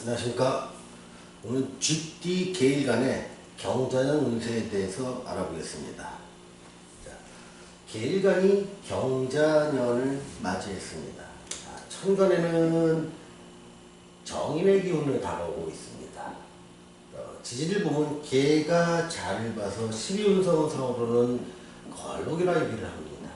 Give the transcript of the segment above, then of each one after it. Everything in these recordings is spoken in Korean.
안녕하십니까. 오늘 GT 개일간의 경자년 운세에 대해서 알아보겠습니다. 자, 개일간이 경자년을 맞이했습니다. 천간에는 정인의 기운을 다가오고 있습니다. 지지를 보면 개가 잘 봐서 12운성상으로는 걸록이라 얘기를 합니다.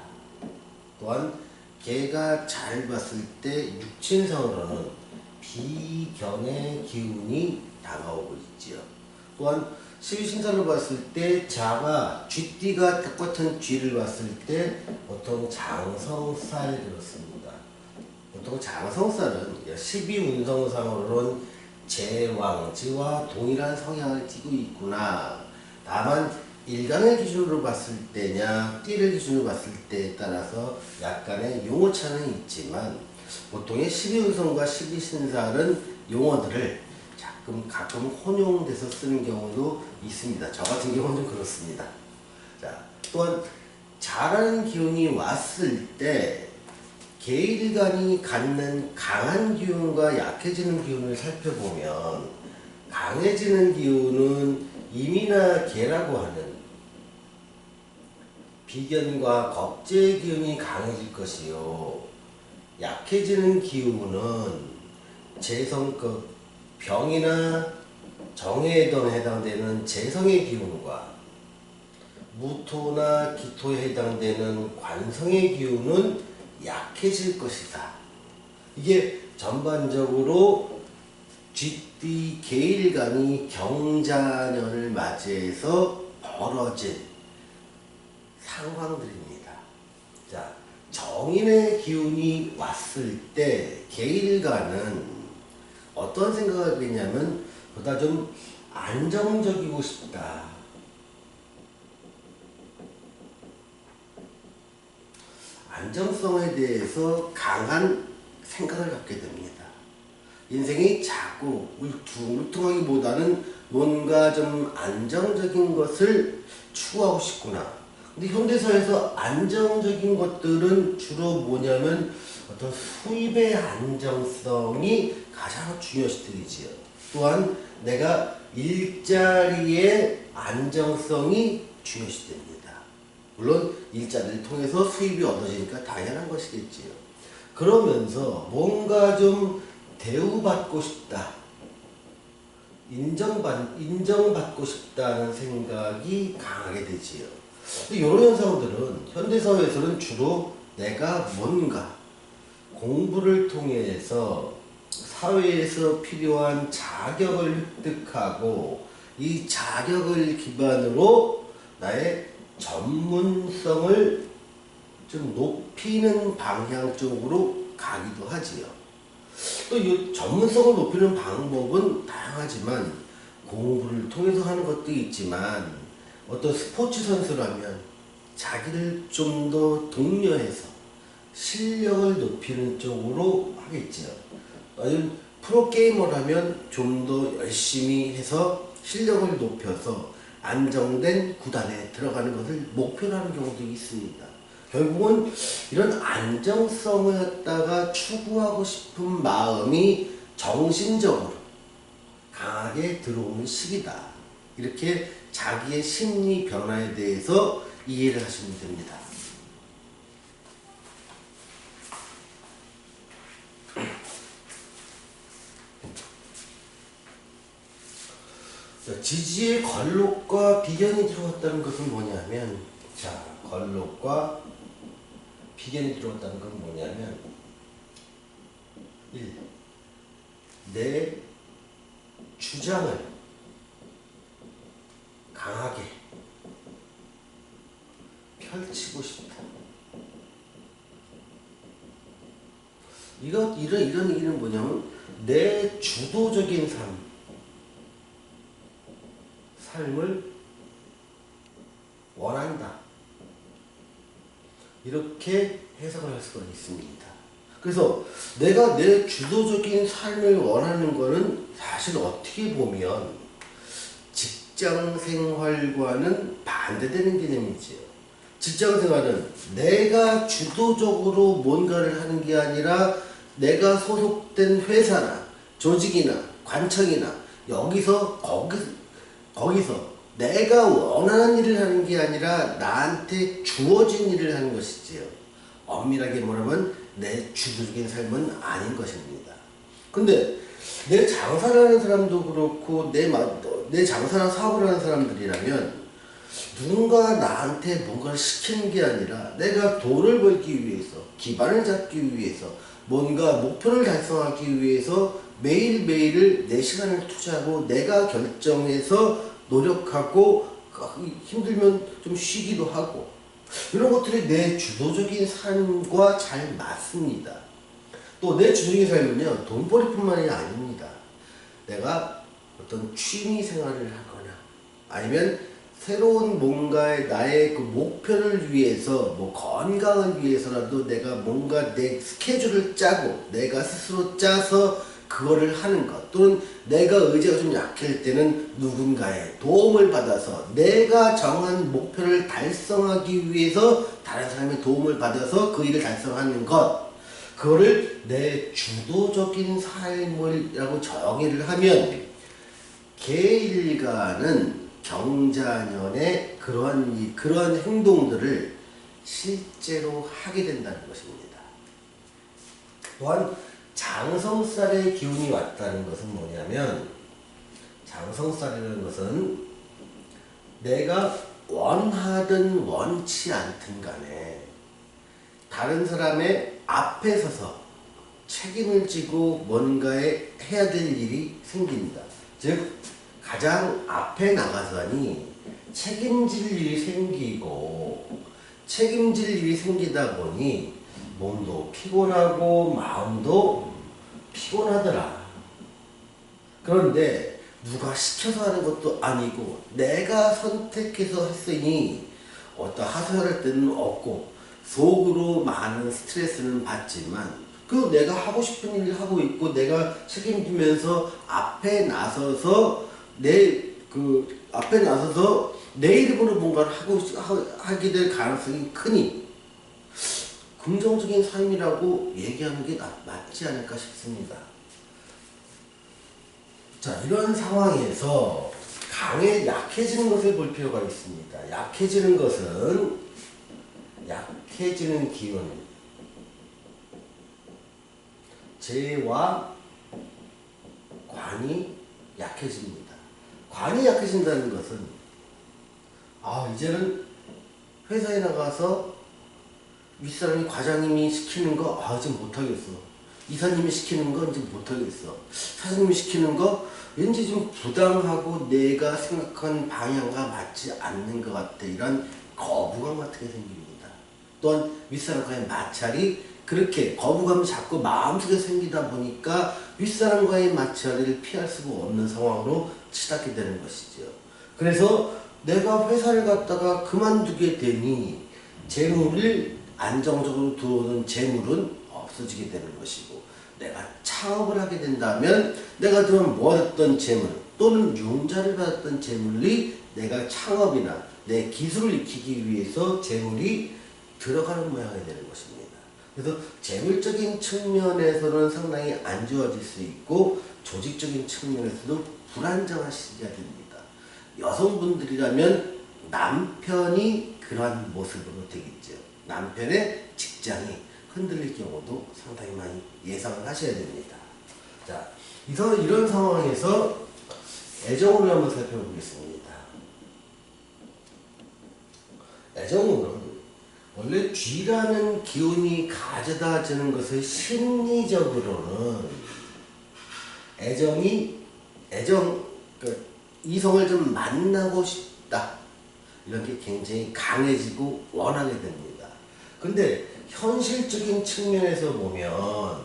또한 개가 잘 봤을 때 육친상으로는 비견의 기운이 다가오고 있지요. 또한 12신사를 봤을 때 자가 쥐띠가 똑같은 쥐를 봤을 때 보통 장성살 그렇습니다. 보통 장성살은 12운성상으로는 제왕지와 동일한 성향을 띠고 있구나. 다만 일간을 기준으로 봤을 때냐 띠를 기준으로 봤을 때에 따라서 약간의 용어 차는 있지만 보통의 12운성과 12신살은 용어들을 가끔 혼용돼서 쓰는 경우도 있습니다. 저 같은 경우는 그렇습니다. 자, 또한 자라는 기운이 왔을 때 개일간이 갖는 강한 기운과 약해지는 기운을 살펴보면 강해지는 기운은 임이나 개라고 하는 비견과 겁재의 기운이 강해질 것이요. 약해지는 기운은 재성급 병이나 정해에 해당되는 재성의 기운과 무토나 기토에 해당되는 관성의 기운은 약해질 것이다. 이게 전반적으로 쥐띠 개일간이 경자년을 맞이해서 벌어진 상황들입니다. 자, 정인의 기운이 왔을 때 개일간은 어떤 생각을 하겠냐면 보다 좀 안정적이고 싶다. 안정성에 대해서 강한 생각을 갖게 됩니다. 인생이 자꾸 울퉁불퉁하기보다는 뭔가 좀 안정적인 것을 추구하고 싶구나. 근데 현대사에서 안정적인 것들은 주로 뭐냐면 어떤 수입의 안정성이 가장 중요시되지요. 또한 내가 일자리의 안정성이 중요시됩니다. 물론 일자리를 통해서 수입이 얻어지니까 당연한 것이겠지요. 그러면서 뭔가 좀 대우받고 싶다. 인정받고 싶다는 생각이 강하게 되지요. 이런 현상들은 현대사회에서는 주로 내가 뭔가 공부를 통해서 사회에서 필요한 자격을 획득하고 이 자격을 기반으로 나의 전문성을 좀 높이는 방향 쪽으로 가기도 하지요. 또 이 전문성을 높이는 방법은 다양하지만 공부를 통해서 하는 것도 있지만 어떤 스포츠 선수라면 자기를 좀 더 독려해서 실력을 높이는 쪽으로 하겠지요. 아니면 프로게이머라면 좀 더 열심히 해서 실력을 높여서 안정된 구단에 들어가는 것을 목표로 하는 경우도 있습니다. 결국은 이런 안정성을 갖다가 추구하고 싶은 마음이 정신적으로 강하게 들어오는 시기다. 이렇게 자기의 심리 변화에 대해서 이해를 하시면 됩니다. 지지의 걸록과 비견이 들어왔다는 것은 뭐냐면, 자, 걸록과 비견이 들어왔다는 것은 뭐냐면 1. 내 주장을 강하게 펼치고 싶다. 이런 얘기는 뭐냐면 내 주도적인 삶을 원한다. 이렇게 해석을 할 수가 있습니다. 그래서 내가 내 주도적인 삶을 원하는 것은 사실 어떻게 보면 직장 생활과는 반대되는 개념이지요. 직장 생활은 내가 주도적으로 뭔가를 하는 게 아니라 내가 소속된 회사나 조직이나 관청이나 여기서 거기서 내가 원하는 일을 하는 게 아니라 나한테 주어진 일을 하는 것이지요. 엄밀하게 말하면 내 주도적인 삶은 아닌 것입니다. 근데 내 장사를 하는 사람도 그렇고 내 장사나 사업을 하는 사람들이라면 누군가 나한테 뭔가를 시키는 게 아니라 내가 돈을 벌기 위해서, 기반을 잡기 위해서, 뭔가 목표를 달성하기 위해서 매일매일을 내 시간을 투자하고 내가 결정해서 노력하고 힘들면 좀 쉬기도 하고 이런 것들이 내 주도적인 삶과 잘 맞습니다. 또 내 주도적인 삶은요, 돈벌이뿐만이 아닙니다. 내가 어떤 취미 생활을 하거나 아니면 새로운 뭔가의 나의 그 목표를 위해서 뭐 건강을 위해서라도 내가 뭔가 내 스케줄을 짜고 내가 스스로 짜서 그거를 하는 것, 또는 내가 의지가 좀 약할 때는 누군가의 도움을 받아서 내가 정한 목표를 달성하기 위해서 다른 사람의 도움을 받아서 그 일을 달성하는 것, 그거를 내 주도적인 삶이라고 정의를 하면 개일가는 경자년의 그러한 행동들을 실제로 하게 된다는 것입니다. 또한 장성살의 기운이 왔다는 것은 뭐냐면, 장성살이라는 것은 내가 원하든 원치 않든 간에 다른 사람의 앞에 서서 책임을 지고 뭔가에 해야 될 일이 생긴다. 즉 가장 앞에 나가서니 책임질 일이 생기고, 책임질 일이 생기다 보니 몸도 피곤하고 마음도 피곤하더라. 그런데 누가 시켜서 하는 것도 아니고 내가 선택해서 했으니 어떤 하소연할 때는 없고 속으로 많은 스트레스는 받지만 그 내가 하고 싶은 일을 하고 있고 내가 책임지면서 앞에 나서서 내 이름으로 뭔가를 하게 될 가능성이 크니 긍정적인 삶이라고 얘기하는 게 맞지 않을까 싶습니다. 자, 이런 상황에서 약해지는 것을 볼 필요가 있습니다. 약해지는 것은, 약해지는 기운, 재와 관이 약해집니다. 관이 약해진다는 것은, 이제는 회사에 나가서 윗사람이, 과장님이 시키는 거 이제 못하겠어. 이사님이 시키는 거 이제 못하겠어. 사장님이 시키는 거 왠지 좀 부당하고 내가 생각한 방향과 맞지 않는 것 같아. 이런 거부감 같은 게 생깁니다. 또한 윗사람과의 마찰이 그렇게 거부감이 자꾸 마음속에 생기다 보니까 윗사람과의 마찰을 피할 수가 없는 상황으로 치닫게 되는 것이죠. 그래서 내가 회사를 갔다가 그만두게 되니 재물을, 안정적으로 들어오는 재물은 없어지게 되는 것이고, 내가 창업을 하게 된다면 내가 그동안 모았던 재물 또는 융자를 받았던 재물이 내가 창업이나 내 기술을 익히기 위해서 재물이 들어가는 모양이 되는 것입니다. 그래서 재물적인 측면에서는 상당히 안 좋아질 수 있고 조직적인 측면에서도 불안정한 시기가 됩니다. 여성분들이라면 남편이 그러한 모습으로 되겠죠. 남편의 직장이 흔들릴 경우도 상당히 많이 예상을 하셔야 됩니다. 자, 이런 상황에서 애정운을 한번 살펴보겠습니다. 애정운은 원래 쥐라는 기운이 가져다 주는 것을 심리적으로는 이성을 좀 만나고 싶다, 이런 게 굉장히 강해지고 원하게 됩니다. 근데 현실적인 측면에서 보면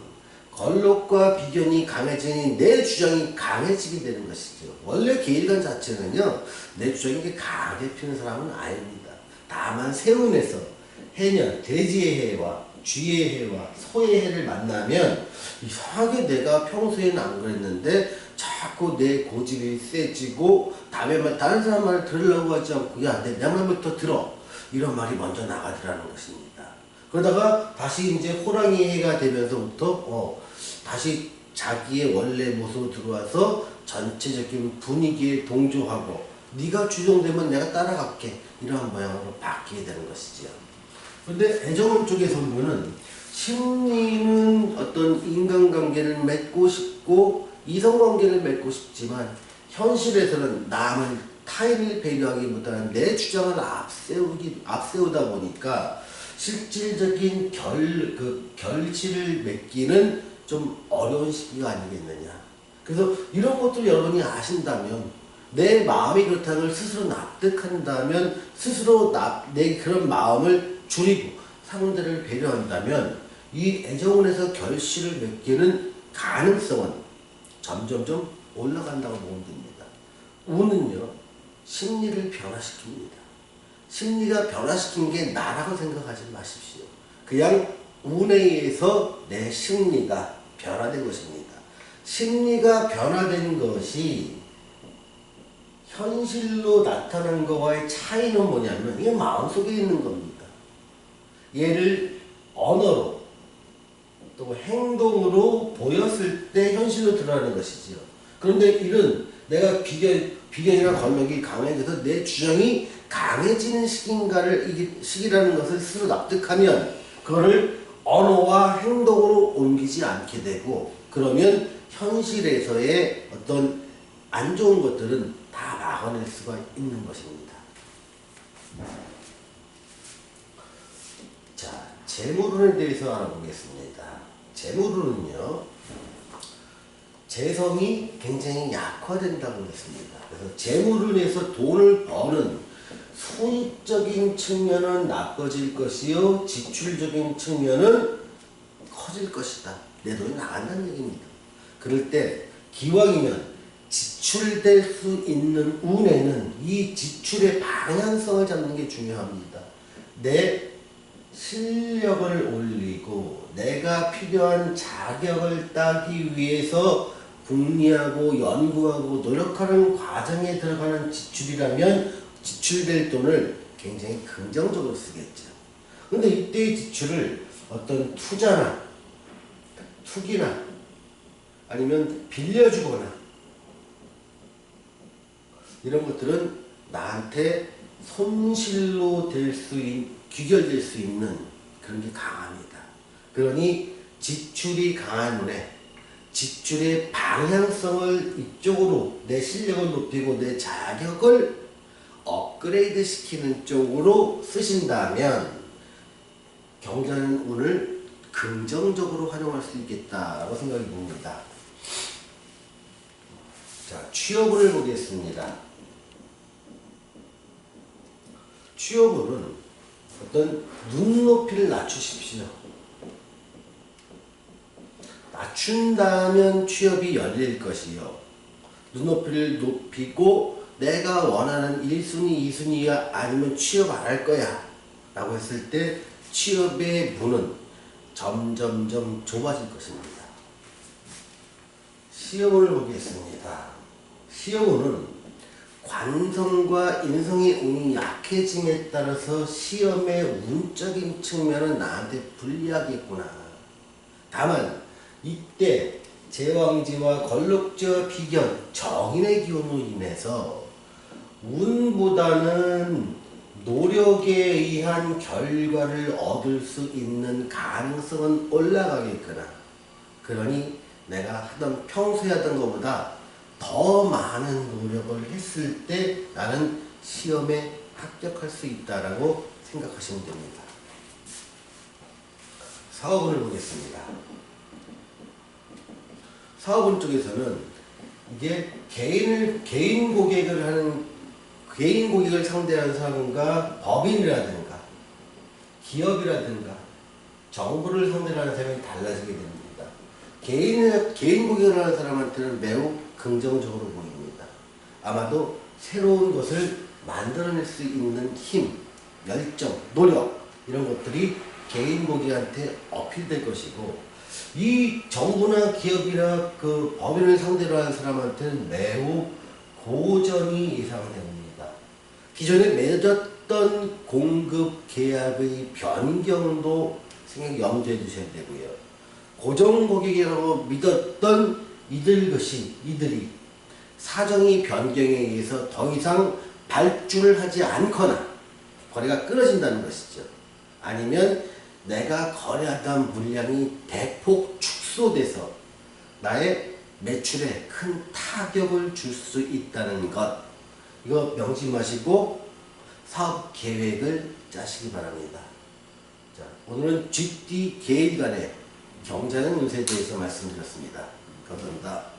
걸록과 비견이 강해지니 내 주장이 강해지게 되는 것이죠. 원래 계일간 자체는요, 내 주장이 강하게 피는 사람은 아닙니다. 다만 세운에서 해년, 돼지의 해와 쥐의 해와 소의 해를 만나면 이상하게 내가 평소에는 안 그랬는데 자꾸 내 고집이 세지고 다른 사람 말을 들으려고 하지 않고 야, 내 말부터 들어, 이런 말이 먼저 나가더라는 것입니다. 그러다가 다시 이제 호랑이 해가 되면서부터 다시 자기의 원래 모습으로 들어와서 전체적인 분위기에 동조하고 네가 주종되면 내가 따라갈게 이러한 모양으로 바뀌게 되는 것이지요. 그런데 애정론 쪽에서 보면은 심리는 어떤 인간관계를 맺고 싶고 이성관계를 맺고 싶지만 현실에서는 남을 타인을 배려하기보다는 내 주장을 앞세우다 보니까 실질적인 결실을 맺기는 좀 어려운 시기가 아니겠느냐. 그래서 이런 것들 여러분이 아신다면 내 마음이 그렇다는 걸 스스로 납득한다면 스스로 내 그런 마음을 줄이고 상대를 배려한다면 이 애정운에서 결실을 맺기는 가능성은 점점점 올라간다고 보면 됩니다. 운은요 심리를 변화시킵니다. 심리가 변화시킨 게 나라고 생각하지 마십시오. 그냥 운에 의해서 내 심리가 변화된 것입니다. 심리가 변화된 것이 현실로 나타난 것과의 차이는 뭐냐면 이게 마음속에 있는 겁니다. 얘를 언어로 또 행동으로 보였을 때 현실로 드러나는 것이지요. 그런데 이런 내가 비견이나 권력이 강해져서 내 주장이 강해지는 시기라는 것을 스스로 납득하면 그거를 언어와 행동으로 옮기지 않게 되고 그러면 현실에서의 어떤 안 좋은 것들은 다 막아낼 수가 있는 것입니다. 자, 재물운에 대해서 알아보겠습니다. 재물운은요 재성이 굉장히 약화된다고 했습니다. 그래서 재물운에서 돈을 버는 수입적인 측면은 나빠질 것이요 지출적인 측면은 커질 것이다. 내 돈이 나간다는 얘기입니다. 그럴 때 기왕이면 지출될 수 있는 운에는 이 지출의 방향성을 잡는 게 중요합니다. 내 실력을 올리고 내가 필요한 자격을 따기 위해서 궁리하고 연구하고 노력하는 과정에 들어가는 지출이라면 지출될 돈을 굉장히 긍정적으로 쓰겠죠. 근데 이때의 지출을 어떤 투자나 투기나 아니면 빌려주거나 이런 것들은 나한테 손실로 귀결될 수 있는 그런 게 강합니다. 그러니 지출이 강한 운에 지출의 방향성을 이쪽으로 내 실력을 높이고 내 자격을 업그레이드 시키는 쪽으로 쓰신다면 경제하는 운을 긍정적으로 활용할 수 있겠다고 생각이 듭니다. 자, 취업운을 보겠습니다. 취업운은 어떤 눈높이를 낮추십시오. 낮춘다면 취업이 열릴 것이요. 눈높이를 높이고 내가 원하는 1순위, 2순위야 아니면 취업 안 할 거야 라고 했을 때 취업의 문은 점점점 좁아질 것입니다. 시험을 보겠습니다. 시험은 관성과 인성의 운이 약해짐에 따라서 시험의 운적인 측면은 나한테 불리하겠구나. 다만 이때 제왕지와 걸럭지와 비견, 정인의 기운으로 인해서 운보다는 노력에 의한 결과를 얻을 수 있는 가능성은 올라가겠구나. 그러니 내가 평소에 하던 것보다 더 많은 노력을 했을 때 나는 시험에 합격할 수 있다라고 생각하시면 됩니다. 사업운을 보겠습니다. 사업운 쪽에서는 이게 개인 고객을 상대하는 사람과 법인이라든가 기업이라든가 정부를 상대로 하는 사람이 달라지게 됩니다. 개인 고객을 하는 사람한테는 매우 긍정적으로 보입니다. 아마도 새로운 것을 만들어낼 수 있는 힘, 열정, 노력 이런 것들이 개인 고객한테 어필될 것이고 이 정부나 기업이나 그 법인을 상대로 하는 사람한테는 매우 고전이 예상됩니다. 기존에 맺었던 공급 계약의 변경도 염두해 두셔야 되고요. 고정 고객이라고 믿었던 이들이 사정이 변경에 의해서 더 이상 발주를 하지 않거나 거래가 끊어진다는 것이죠. 아니면 내가 거래하던 물량이 대폭 축소돼서 나의 매출에 큰 타격을 줄 수 있다는 것, 이거 명심하시고 사업 계획을 짜시기 바랍니다. 자, 오늘은 GT 개일간의 경제하는 운세에 대해서 말씀드렸습니다. 감사합니다.